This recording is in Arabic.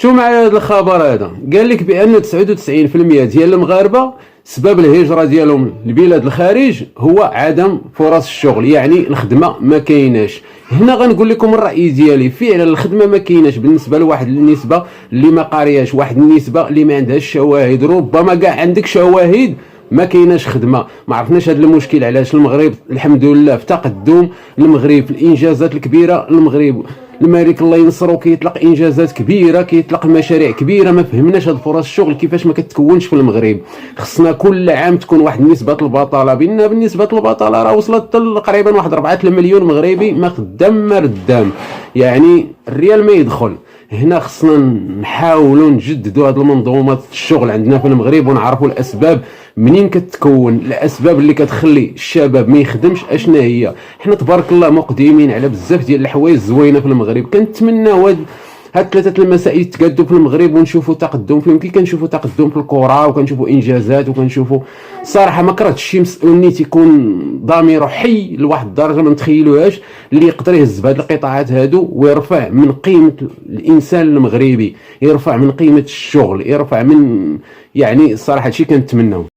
شو مع هذا الخبر هذا؟ قال لك بان 99% ديال المغاربه سبب الهجره ديالهم لبلاد الخارج هو عدم فرص الشغل، يعني الخدمه ما كايناش. هنا غنقول لكم الراي ديالي، فعلا الخدمه ما كايناش بالنسبه لواحد النسبه اللي ما قارياش، واحد النسبه اللي ما عندهاش شواهد، ربما كاع عندك شواهد ما كايناش خدمه. ما عرفناش هذا المشكل علاش. المغرب الحمد لله في تقدم، المغرب في الانجازات الكبيره، المغرب الملك الله ينصرو كيطلق انجازات كبيره، كيطلق مشاريع كبيره. ما فهمناش هاد فرص الشغل كيفاش ما كتكونش في المغرب. خصنا كل عام تكون واحد نسبه البطاله، بينا بالنسبه البطاله راه وصلت تقريبا واحد 4 مليون مغربي ما خدام ما ردام، يعني الريال ما يدخل. هنا خصنا نحاولوا نجددوا هذه المنظومه الشغل عندنا في المغرب، ونعرفوا الاسباب منين كتكون، الاسباب اللي كتخلي الشباب ما يخدمش اشنا هي. حنا تبارك الله مقدمين على بزاف ديال الحوايج زوينه في المغرب. كنتمناو هاد 3 المسائل يتقادوا في المغرب ونشوفوا تقدم فيهم، كي كنشوفوا تقدم في الكره وكنشوفوا انجازات وكنشوفوا صراحه. ما كرهتش شي مسؤول نيت يكون ضميره حي لواحد الدرجه ما نتخيلوهاش، اللي يقدر يهز بهاد القطاعات هادو ويرفع من قيمه الانسان المغربي، يرفع من قيمه الشغل، يرفع من، يعني الصراحه هادشي كنتمناو.